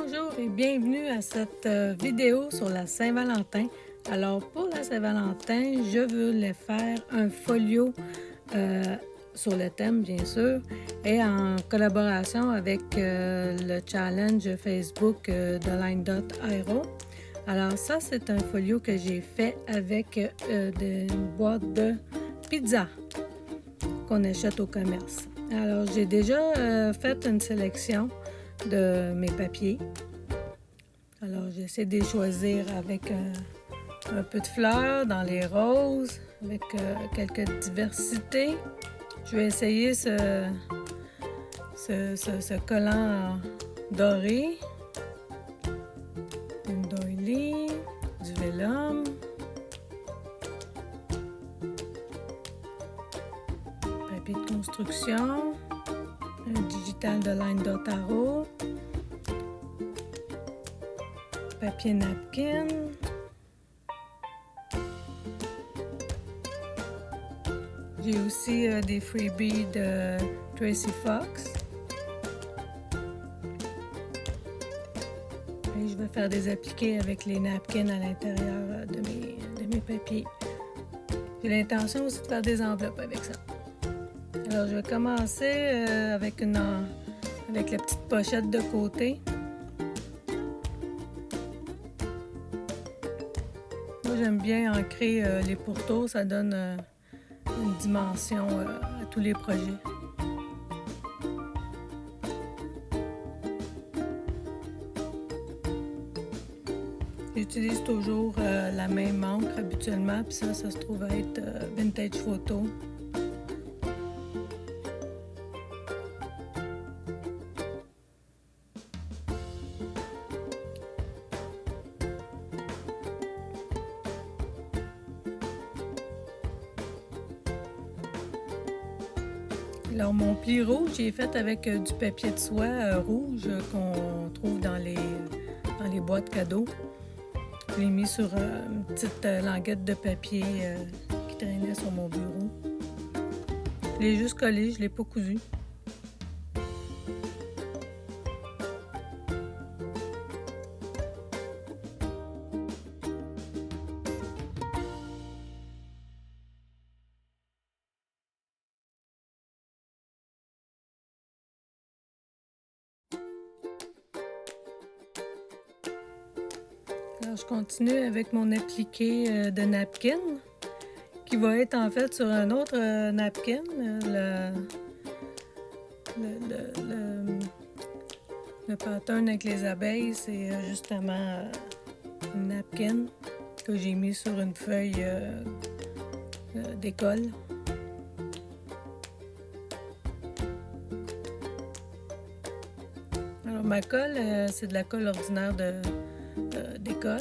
Bonjour et bienvenue à cette vidéo sur la Saint-Valentin. Alors pour la Saint-Valentin, je voulais faire un folio sur le thème bien sûr et en collaboration avec le challenge Facebook de Line.aero. Alors ça c'est un folio que j'ai fait avec des boîtes de pizza qu'on achète au commerce. Alors j'ai déjà fait une sélection de mes papiers. Alors j'essaie de les choisir avec un peu de fleurs dans les roses, avec quelques diversités. Je vais essayer ce collant doré, une doily, du vélum, papier de construction, un digital de Line.aero, papier napkin, j'ai aussi des freebies de Tracy Fox. Et je vais faire des appliqués avec les napkins à l'intérieur de mes papiers. J'ai l'intention aussi de faire des enveloppes avec ça. Alors je vais commencer avec la petite pochette de côté. Moi j'aime bien ancrer les pourtours, ça donne une dimension à tous les projets. J'utilise toujours la même encre habituellement, puis ça se trouve à être Vintage Photo. Alors mon pli rouge, j'ai fait avec du papier de soie rouge qu'on trouve dans les boîtes cadeaux. Je l'ai mis sur une petite languette de papier qui traînait sur mon bureau. Je l'ai juste collé, je ne l'ai pas cousu. Alors, je continue avec mon appliqué de napkin qui va être en fait sur un autre napkin. Le pattern avec les abeilles, c'est justement une napkin que j'ai mis sur une feuille d'école. Alors ma colle, c'est de la colle ordinaire d'école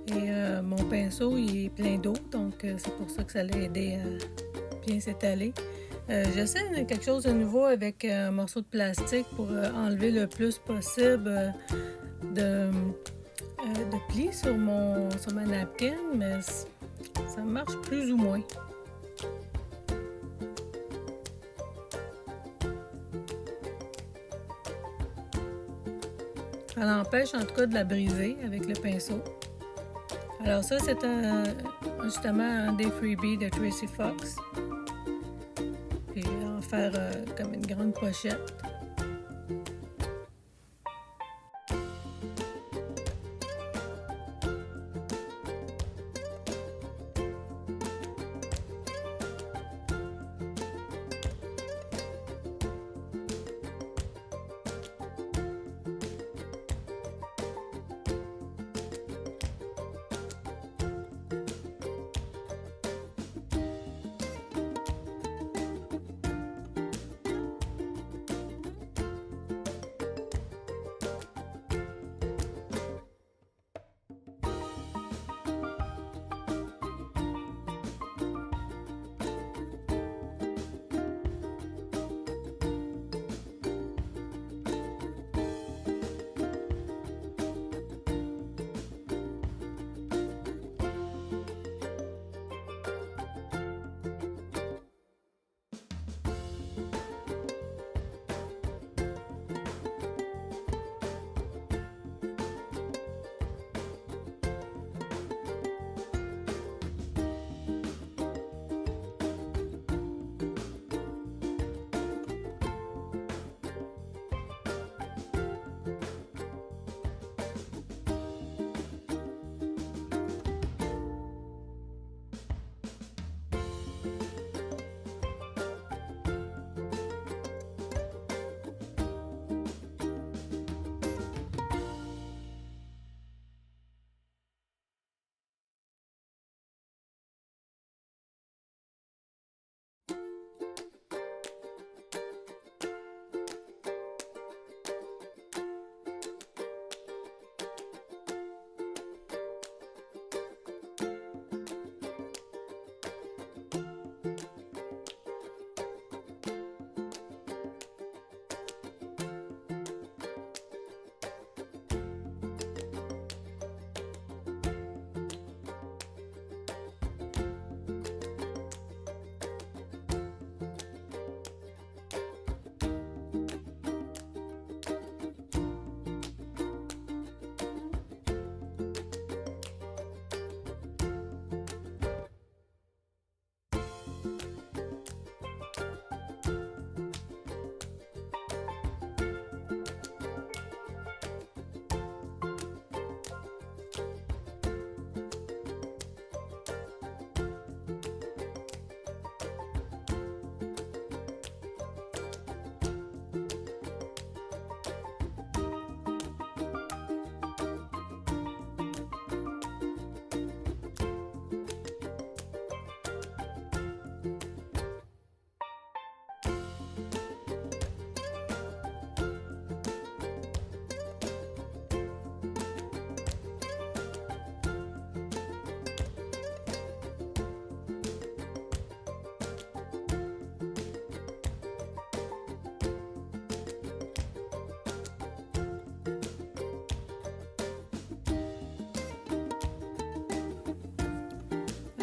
et mon pinceau il est plein d'eau, donc c'est pour ça que ça l'a aidé à bien s'étaler. J'essaie quelque chose de nouveau avec un morceau de plastique pour enlever le plus possible de plis sur ma napkin, mais ça marche plus ou moins. Ça l'empêche en tout cas de la briser avec le pinceau. Alors ça, c'est justement un des freebies de Tracy Fox. Puis en faire comme une grande pochette.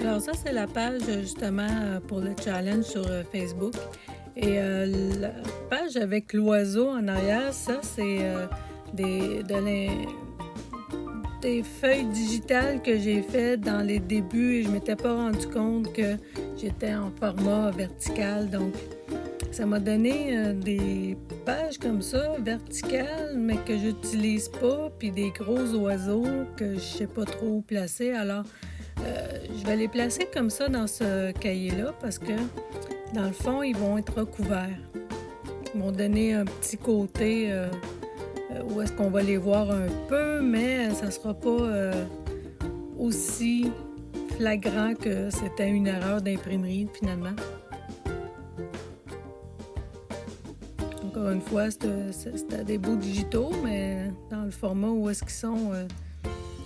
Alors ça, c'est la page justement pour le challenge sur Facebook. Et la page avec l'oiseau en arrière, ça, c'est des feuilles digitales que j'ai faites dans les débuts et je m'étais pas rendu compte que j'étais en format vertical. Donc, ça m'a donné des pages comme ça, verticales, mais que j'utilise pas, puis des gros oiseaux que je sais pas trop où placer. Alors, je vais les placer comme ça dans ce cahier-là parce que, dans le fond, ils vont être recouverts. Ils vont donner un petit côté où est-ce qu'on va les voir un peu, mais ça sera pas aussi flagrant que c'était une erreur d'imprimerie, finalement. Encore une fois, c'était des beaux digitaux, mais dans le format où est-ce qu'ils sont,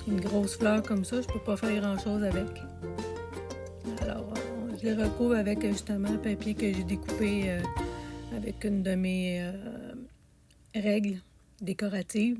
une grosse fleur comme ça, je peux pas faire grand-chose avec. Alors, je les recouvre avec justement un papier que j'ai découpé avec une de mes règles décoratives.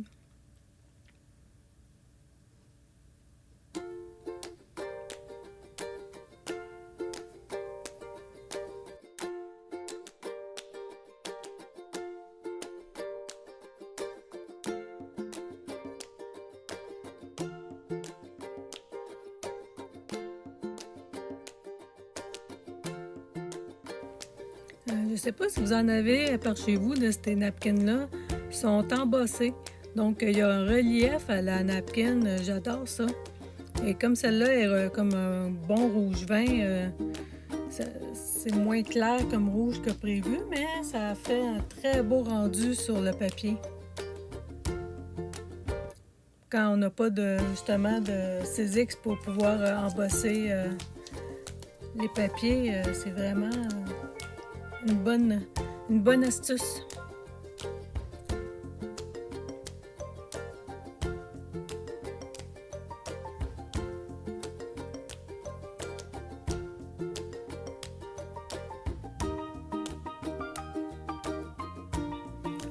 Je ne sais pas si vous en avez par chez vous de ces napkins-là. Ils sont embossés. Donc, il y a un relief à la napkin. J'adore ça. Et comme celle-là est comme un bon rouge vin, c'est moins clair comme rouge que prévu, mais ça fait un très beau rendu sur le papier. Quand on n'a pas justement de Sizzix pour pouvoir embosser les papiers, c'est vraiment une bonne astuce.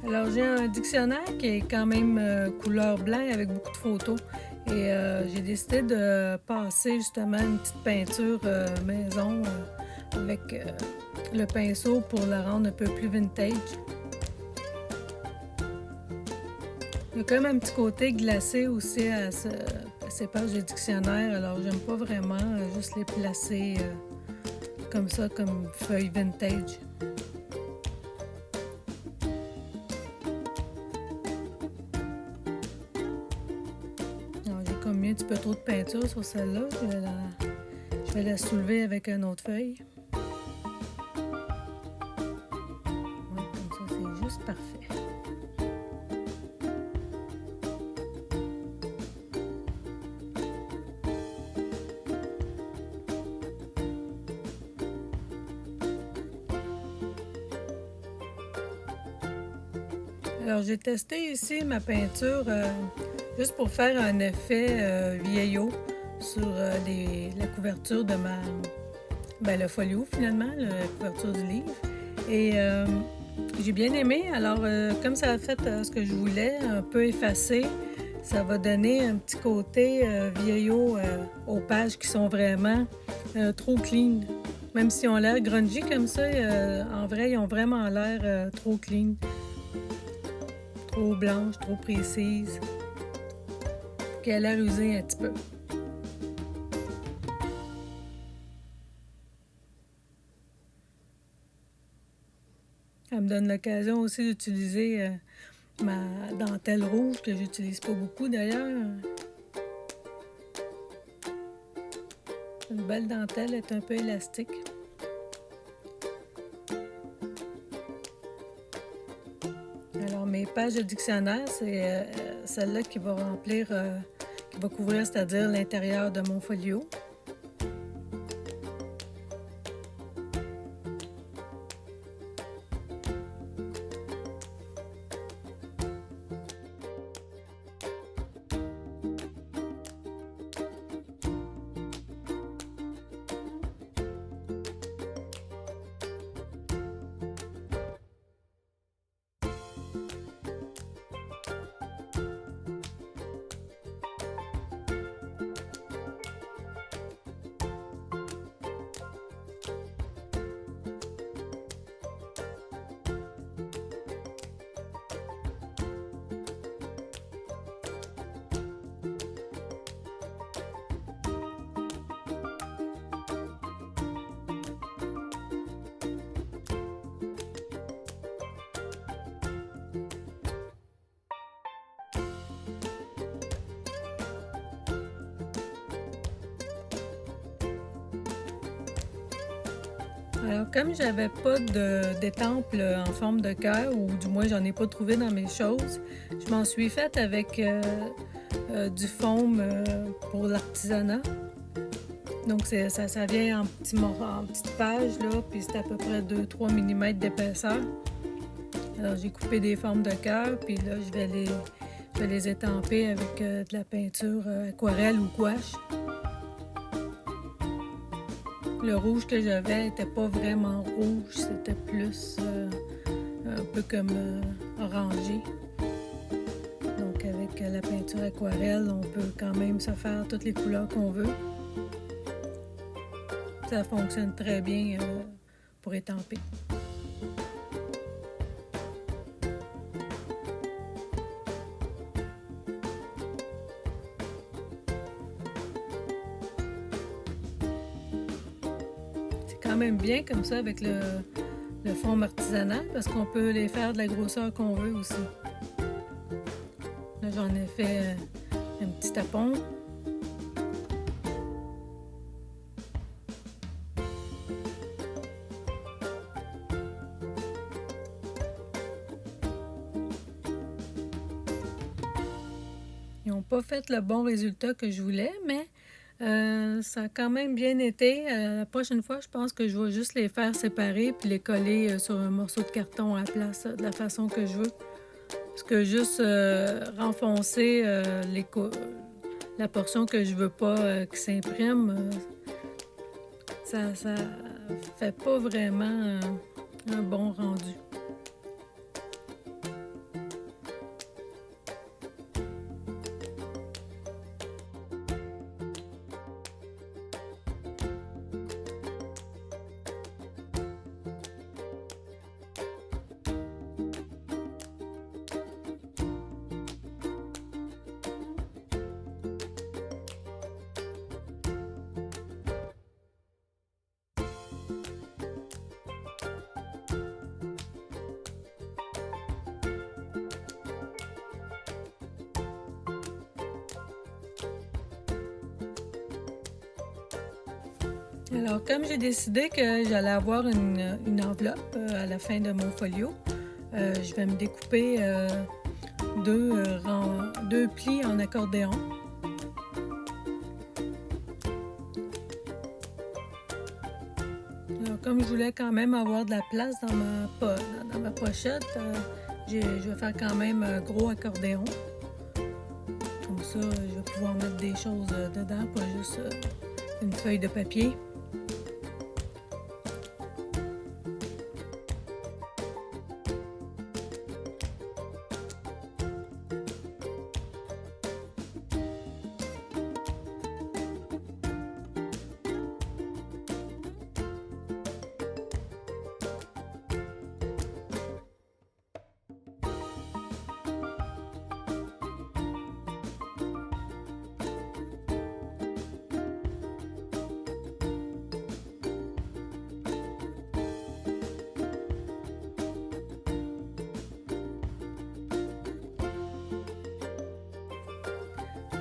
Alors, j'ai un dictionnaire qui est quand même couleur blanc avec beaucoup de photos. Et j'ai décidé de passer justement une petite peinture maison avec le pinceau pour la rendre un peu plus vintage. Il y a quand même un petit côté glacé aussi à ces pages de dictionnaire. Alors, j'aime pas vraiment juste les placer comme ça, comme feuilles vintage. J'ai comme mis un petit peu trop de peinture sur celle-là. Je vais la soulever avec une autre feuille. Ouais, comme ça, c'est juste parfait. Alors, j'ai testé ici ma peinture juste pour faire un effet vieillot sur la couverture de le folio finalement, la couverture du livre. Et j'ai bien aimé. Alors, comme ça a fait ce que je voulais, un peu effacé, ça va donner un petit côté vieillot aux pages qui sont vraiment trop clean. Même si on a l'air grungy comme ça, en vrai, ils ont vraiment l'air trop clean. Trop blanche, trop précise, qu'elle a l'air usée un petit peu. Ça me donne l'occasion aussi d'utiliser ma dentelle rouge, que j'utilise pas beaucoup d'ailleurs. Une belle dentelle, est un peu élastique. Alors, mes pages de dictionnaire, c'est celle-là qui va remplir, qui va couvrir, c'est-à-dire l'intérieur de mon folio. Alors, comme j'avais pas d'étampe en forme de cœur, ou du moins j'en ai pas trouvé dans mes choses, je m'en suis faite avec du foam pour l'artisanat. Donc ça vient en petites pages, là, puis c'est à peu près 2-3 mm d'épaisseur. Alors j'ai coupé des formes de cœur, puis là je vais les étamper avec de la peinture aquarelle ou gouache. Le rouge que j'avais n'était pas vraiment rouge, c'était plus un peu comme orangé. Donc avec la peinture aquarelle, on peut quand même se faire toutes les couleurs qu'on veut. Ça fonctionne très bien pour étamper. Quand même bien comme ça avec le foam artisanal parce qu'on peut les faire de la grosseur qu'on veut aussi. Là, j'en ai fait un petit tapon. Ils n'ont pas fait le bon résultat que je voulais, mais ça a quand même bien été. La prochaine fois, je pense que je vais juste les faire séparer puis les coller sur un morceau de carton à la place de la façon que je veux. Parce que juste renfoncer la portion que je veux pas qui s'imprime, ça fait pas vraiment un bon rendu. Alors, comme j'ai décidé que j'allais avoir une enveloppe à la fin de mon folio, je vais me découper deux plis en accordéon. Alors, comme je voulais quand même avoir de la place dans ma pochette, je vais faire quand même un gros accordéon. Comme ça, je vais pouvoir mettre des choses dedans, pas juste une feuille de papier.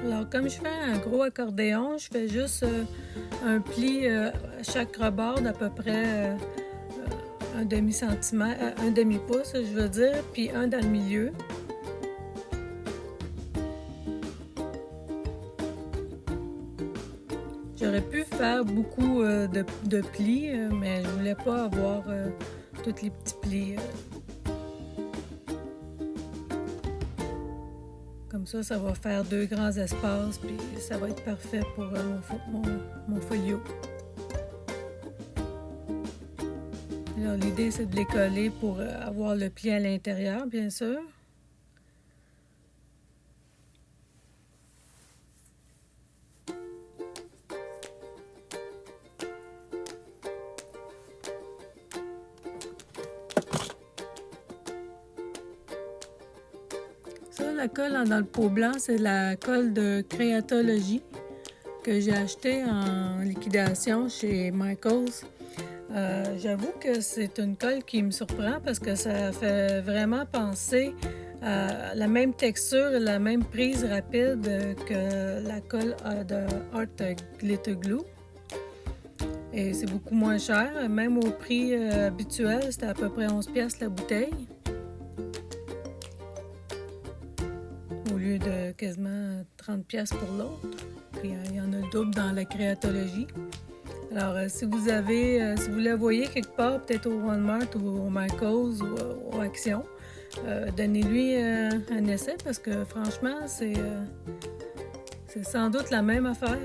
Alors, comme je fais un gros accordéon, je fais juste un pli à chaque rebord d'à peu près un demi-centimètre, un demi-pouce, je veux dire, puis un dans le milieu. J'aurais pu faire beaucoup de plis, mais je voulais pas avoir tous les petits plis. Comme ça va faire deux grands espaces, puis ça va être parfait pour mon folio. Alors, l'idée, c'est de les coller pour avoir le pli à l'intérieur, bien sûr. Ça, la colle dans le pot blanc, c'est la colle de Créatologie que j'ai achetée en liquidation chez Michaels. J'avoue que c'est une colle qui me surprend parce que ça fait vraiment penser à la même texture et la même prise rapide que la colle de Art Glitter Glue. Et c'est beaucoup moins cher. Même au prix habituel, c'était à peu près 11 pièces la bouteille. Au lieu de quasiment 30 pièces pour l'autre. Puis il y en a le double dans la créatologie. Alors, si vous la voyez quelque part, peut-être au Walmart ou au Michaels ou au Action, donnez-lui un essai parce que franchement, c'est sans doute la même affaire.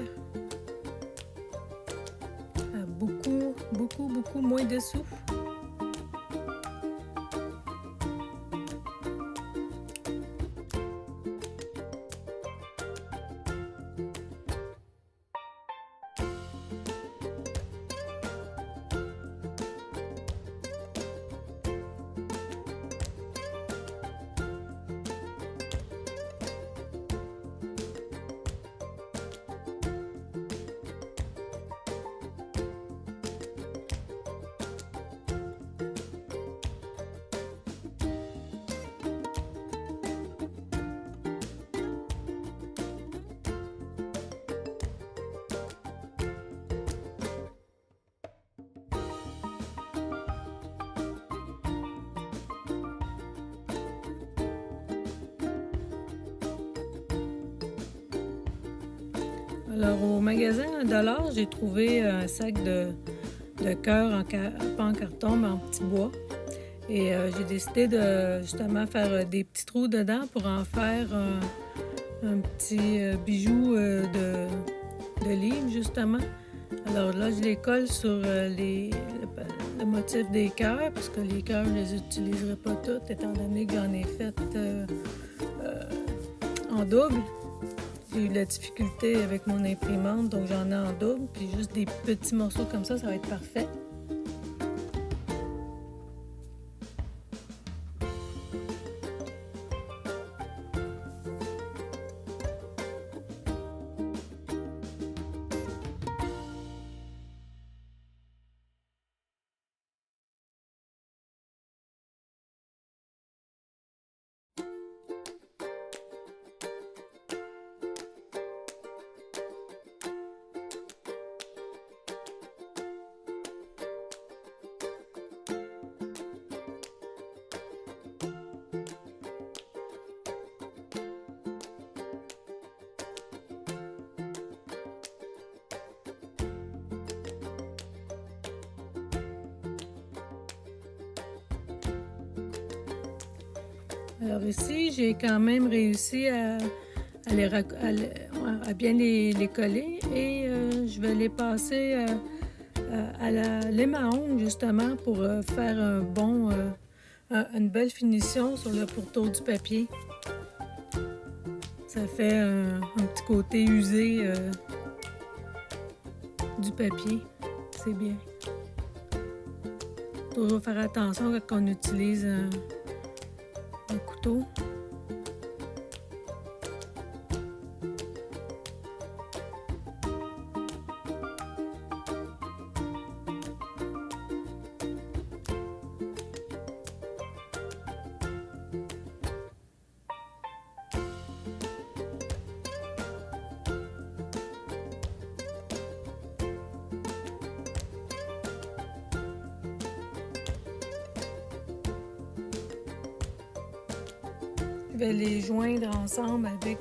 Beaucoup, beaucoup, beaucoup moins de sous. Alors, au magasin $1, j'ai trouvé un sac de cœur, pas en carton, mais en petit bois. Et j'ai décidé de justement faire des petits trous dedans pour en faire un petit bijou de livre, justement. Alors là, je les colle sur le motif des cœurs, parce que les cœurs, je les utiliserai pas toutes, étant donné que j'en ai fait en double. J'ai eu de la difficulté avec mon imprimante, donc j'en ai en double, puis juste des petits morceaux comme ça va être parfait. Alors ici, j'ai quand même réussi à bien les coller et je vais les passer à la lime à ongles justement pour faire une belle finition sur le pourtour du papier. Ça fait un petit côté usé du papier. C'est bien. Toujours faire attention quand on utilise un couteau. Je vais les joindre ensemble avec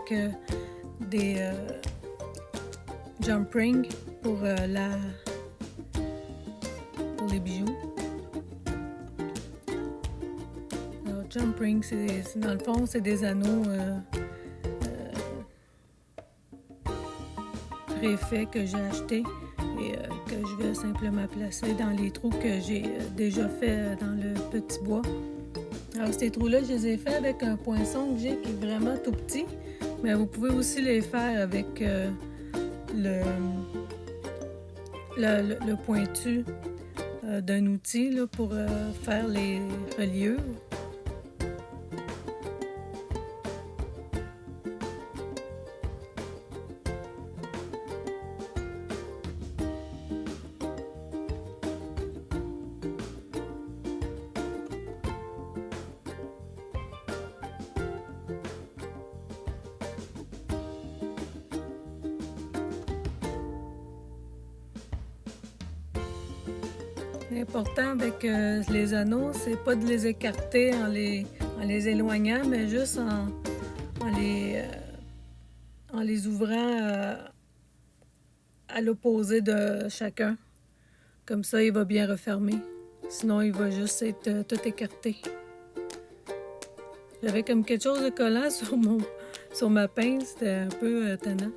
des jump rings pour les bijoux. Alors, jump rings, dans le fond, c'est des anneaux préfaits que j'ai achetés et que je vais simplement placer dans les trous que j'ai déjà fait dans le petit bois. Alors, ces trous-là, je les ai faits avec un poinçon que j'ai qui est vraiment tout petit, mais vous pouvez aussi les faire avec le pointu d'un outil là, pour faire les reliures. L'important avec les anneaux, c'est pas de les écarter en les éloignant, mais juste en les ouvrant à l'opposé de chacun. Comme ça, il va bien refermer. Sinon, il va juste être tout écarté. J'avais comme quelque chose de collant sur ma pince. C'était un peu tannant.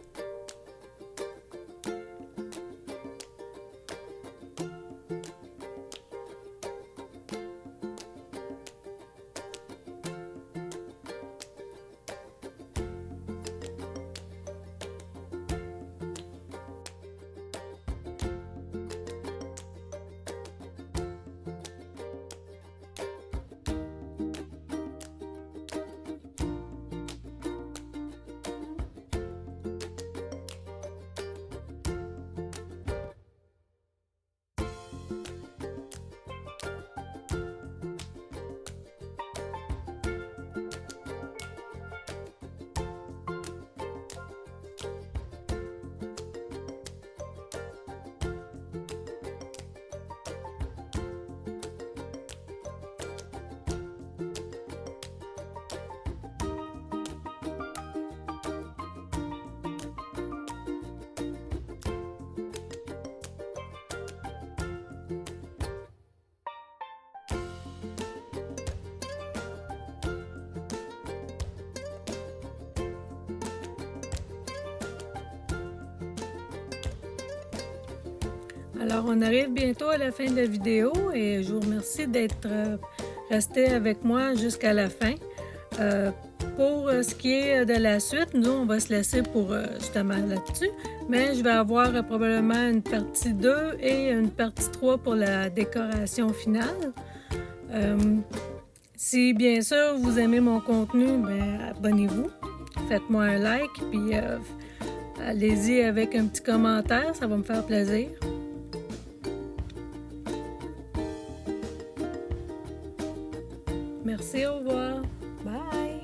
Alors, on arrive bientôt à la fin de la vidéo et je vous remercie d'être resté avec moi jusqu'à la fin. Pour ce qui est de la suite, nous, on va se laisser pour justement là-dessus, mais je vais avoir probablement une partie 2 et une partie 3 pour la décoration finale. Si bien sûr vous aimez mon contenu, ben, abonnez-vous, faites-moi un like, puis allez-y avec un petit commentaire, ça va me faire plaisir. Merci, au revoir. Bye!